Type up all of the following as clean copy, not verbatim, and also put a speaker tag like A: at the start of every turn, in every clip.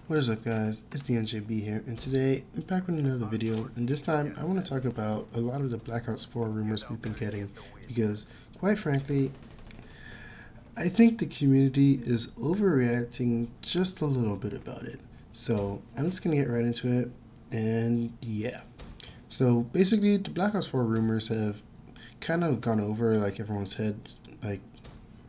A: What is up, guys? It's the NJB here, and today I'm back with another video, and this time I want to talk about a lot of the Black Ops 4 rumors we've been getting, because quite frankly, I think the community is overreacting just a little bit about it. So I'm just going to get right into it, and yeah. So basically, the Black Ops 4 rumors have kind of gone over like everyone's head, like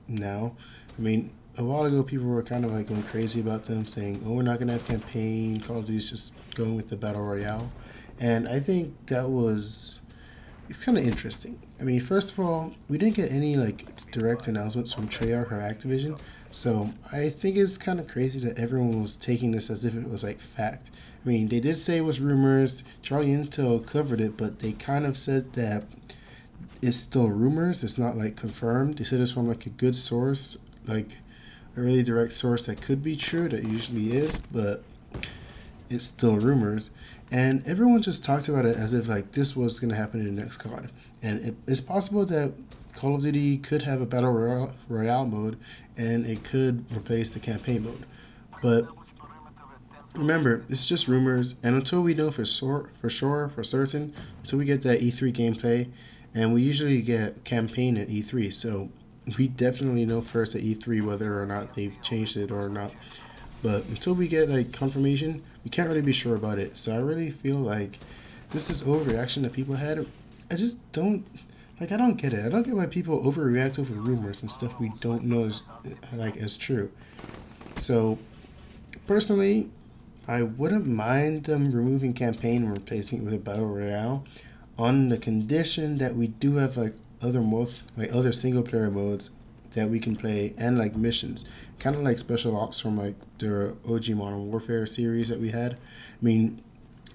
A: now. I mean, a while ago, people were kind of like going crazy about them, saying, "Oh, we're not gonna have campaign. Call of Duty's just going with the battle royale," and I think that was it's kind of interesting. I mean, first of all, we didn't get any like direct announcements from Treyarch or Activision, so I think it's kind of crazy that everyone was taking this as if it was like fact. I mean, they did say it was rumors. Charlie Intel covered it, but they kind of said that it's still rumors. It's not like confirmed. They said it's from like a good source, like a really direct source that could be true. That usually is, but it's still rumors. And everyone just talked about it as if like this was going to happen in the next COD. And it's possible that Call of Duty could have a battle royale mode, and it could replace the campaign mode. But remember, it's just rumors, and until we know for certain, until we get that E3 gameplay, and we usually get campaign at E3, so we definitely know first at E3 whether or not they've changed it or not. But until we get like confirmation, we can't really be sure about it. So I really feel like just this overreaction that people had, I just don't like. I don't get it. I don't get why people overreact over rumors and stuff we don't know is like as true. So personally, I wouldn't mind them removing campaign and replacing it with a battle royale, on the condition that we do have like other modes, like other single player modes that we can play, and like missions, kind of like special ops from like the OG Modern Warfare series that we had. I mean,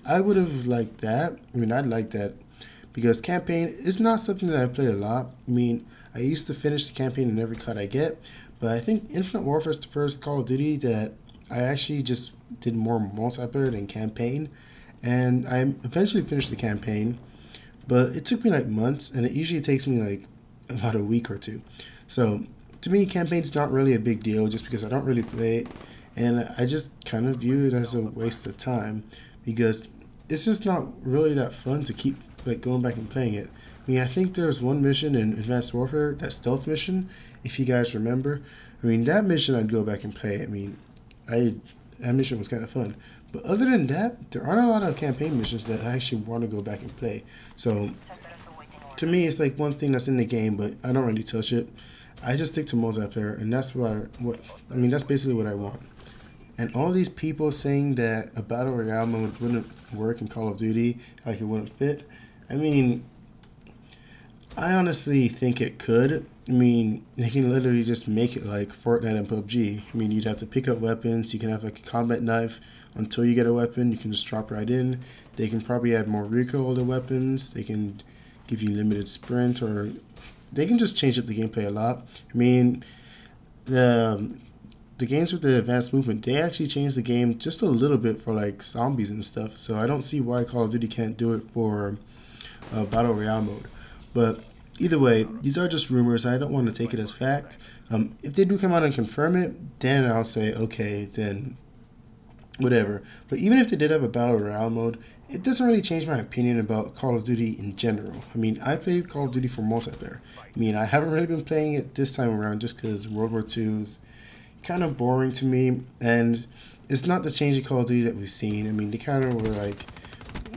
A: I would have liked that. I mean, I'd like that because campaign is not something that I play a lot. I mean, I used to finish the campaign in every cut I get, but I think Infinite Warfare is the first Call of Duty that I actually just did more multiplayer than campaign, and I eventually finished the campaign, but it took me like months, and it usually takes me like about a week or two. So to me, campaign's not really a big deal just because I don't really play it, and I just kind of view it as a waste of time because it's just not really that fun to keep like going back and playing it. I mean, I think there's one mission in Advanced Warfare, that stealth mission, if you guys remember. I mean, that mission I'd go back and play. I mean, that mission was kind of fun. But other than that, there aren't a lot of campaign missions that I actually want to go back and play. So to me, it's like one thing that's in the game, but I don't really touch it. I just stick to multiplayer, and that's that's basically what I want. And all these people saying that a battle royale mode wouldn't work in Call of Duty, like it wouldn't fit. I mean, I honestly think it could. I mean, they can literally just make it like Fortnite and PUBG. I mean, you'd have to pick up weapons. You can have like a combat knife until you get a weapon. You can just drop right in. They can probably add more recoil to weapons. They can give you limited sprint, or they can just change up the gameplay a lot. I mean, the games with the advanced movement, they actually changed the game just a little bit for like zombies and stuff. So I don't see why Call of Duty can't do it for battle royale mode. But either way, these are just rumors. I don't want to take it as fact. If they do come out and confirm it, then I'll say, okay, then whatever. But even if they did have a battle royale mode, it doesn't really change my opinion about Call of Duty in general. I mean, I play Call of Duty for multiplayer. I mean, I haven't really been playing it this time around just because World War II is kind of boring to me, and it's not the change in Call of Duty that we've seen. I mean, they kind of were like,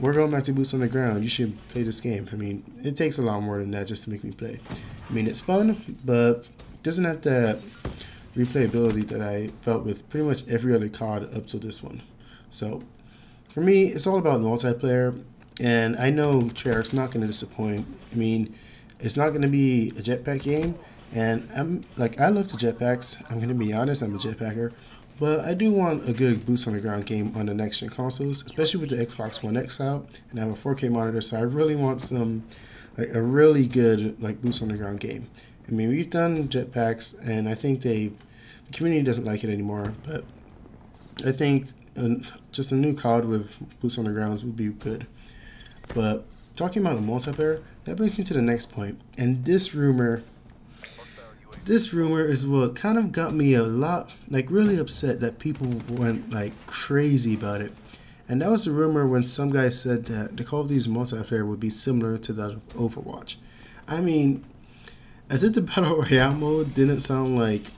A: we're going back to boots on the ground. You should play this game. I mean, it takes a lot more than that just to make me play. I mean, it's fun, but it doesn't have that replayability that I felt with pretty much every other COD up to this one. So for me, it's all about multiplayer, and I know Treyarch's not going to disappoint. I mean, it's not going to be a jetpack game, and I love the jetpacks. I'm going to be honest, I'm a jetpacker. But I do want a good boots on the ground game on the next gen consoles, especially with the Xbox One X out, and I have a 4K monitor, so I really want some, like a really good like boots on the ground game. I mean, we've done jetpacks, and I think the community doesn't like it anymore, but I think just a new COD with boots on the grounds would be good. But talking about the multiplayer, that brings me to the next point, and this rumor, this rumor is what kind of got me a lot, like really upset that people went like crazy about it. And that was the rumor when some guy said that the Call of Duty's multiplayer would be similar to that of Overwatch. I mean, as if the Battle Royale mode didn't sound like,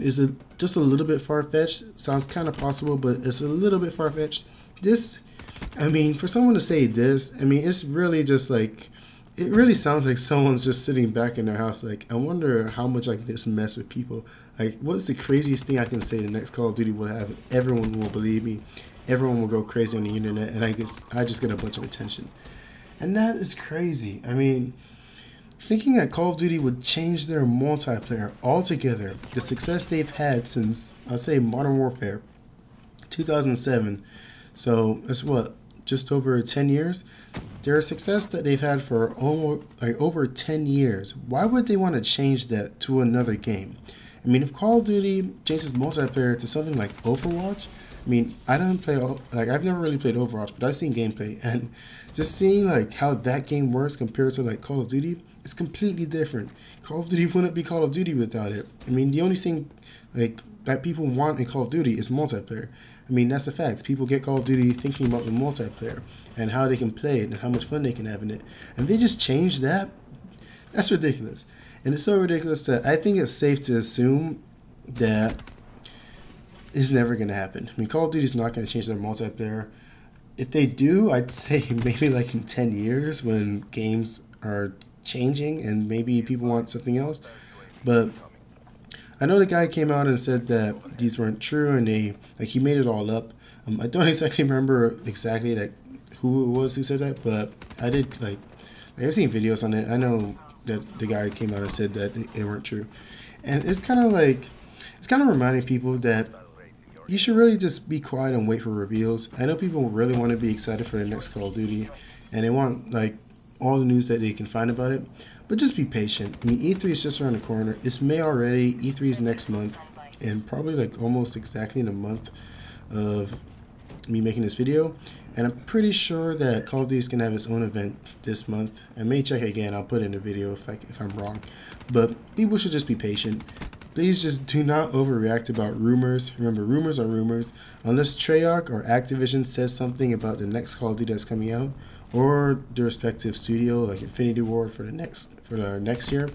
A: is it just a little bit far-fetched? Sounds kind of possible, but it's a little bit far-fetched. This, I mean, for someone to say this, I mean, it's really just like, it really sounds like someone's just sitting back in their house like, I wonder how much I can just mess with people. Like, what's the craziest thing I can say the next Call of Duty will have? Everyone will believe me. Everyone will go crazy on the internet, and I just get a bunch of attention. And that is crazy. I mean, thinking that Call of Duty would change their multiplayer altogether, the success they've had since, I'd say, Modern Warfare, 2007. So that's what, just over 10 years? Their success that they've had for almost like over 10 years. Why would they want to change that to another game? I mean, if Call of Duty changes multiplayer to something like Overwatch, I mean, I don't play, like, I've never really played Overwatch, but I've seen gameplay, and just seeing, like, how that game works compared to, like, Call of Duty, it's completely different. Call of Duty wouldn't be Call of Duty without it. I mean, the only thing, like, that people want in Call of Duty is multiplayer. I mean, that's the fact. People get Call of Duty thinking about the multiplayer and how they can play it and how much fun they can have in it. And if they just change that, that's ridiculous. And it's so ridiculous that I think it's safe to assume that it's never going to happen. I mean, Call of Duty is not going to change their multiplayer. If they do, I'd say maybe like in 10 years when games are changing and maybe people want something else. But I know the guy came out and said that these weren't true and he made it all up. I don't exactly remember exactly like who it was who said that, but I did like I've seen videos on it. I know that the guy came out and said that they weren't true. And it's kind of reminding people that you should really just be quiet and wait for reveals. I know people really want to be excited for the next Call of Duty, and they want like all the news that they can find about it, but just be patient. I mean, E3 is just around the corner. It's May already. E3 is next month, and probably like almost exactly in a month of me making this video. And I'm pretty sure that Call of Duty is gonna have its own event this month. I may check again. I'll put in a video if I'm wrong, but people should just be patient. Please just do not overreact about rumors. Remember, rumors are rumors. Unless Treyarch or Activision says something about the next Call of Duty that's coming out, or the respective studio like Infinity Ward for the next year,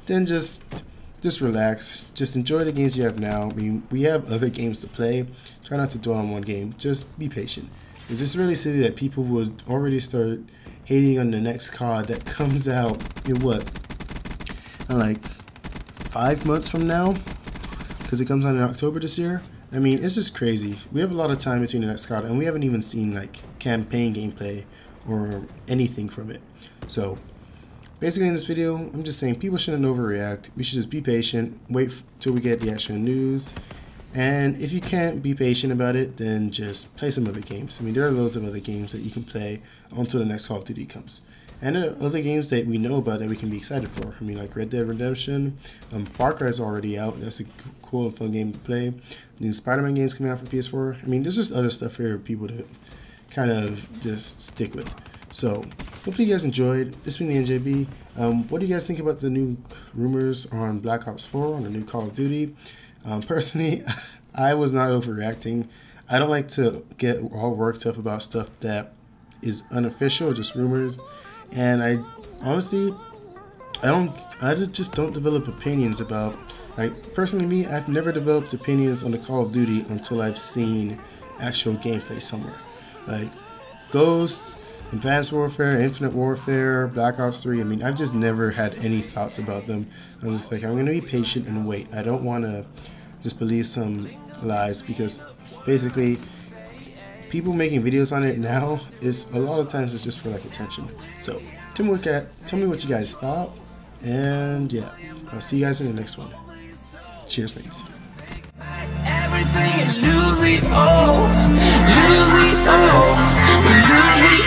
A: then just relax. Just enjoy the games you have now. I mean, we have other games to play. Try not to dwell on one game. Just be patient. It's just really silly that people would already start hating on the next COD that comes out in what? Like 5 months from now, because it comes out in October this year. I mean, it's just crazy. We have a lot of time between the next COD, and we haven't even seen like campaign gameplay or anything from it. So basically in this video, I'm just saying people shouldn't overreact. We should just be patient, wait till we get the actual news. And if you can't be patient about it, then just play some other games. I mean, there are loads of other games that you can play until the next Call of Duty comes. And there are other games that we know about that we can be excited for. I mean, like Red Dead Redemption, Far Cry is already out. That's a cool and fun game to play. New Spider-Man games coming out for PS4. I mean, there's just other stuff here for people to kind of just stick with. So, hopefully you guys enjoyed. This has been the NJB. What do you guys think about the new rumors on Black Ops 4, on the new Call of Duty? Personally, I was not overreacting. I don't like to get all worked up about stuff that is unofficial, just rumors. And I honestly, I just don't develop opinions about, like, personally me, I've never developed opinions on the Call of Duty until I've seen actual gameplay somewhere. Like Ghost, Advanced Warfare, Infinite Warfare, Black Ops 3, I mean, I've just never had any thoughts about them. I'm just like, I'm going to be patient and wait. I don't want to just believe some lies, because basically people making videos on it now is a lot of times it's just for like attention. So tell me what you guys thought, and yeah, I'll see you guys in the next one. Cheers, mates.
B: Everything and lose it all, lose it all, lose it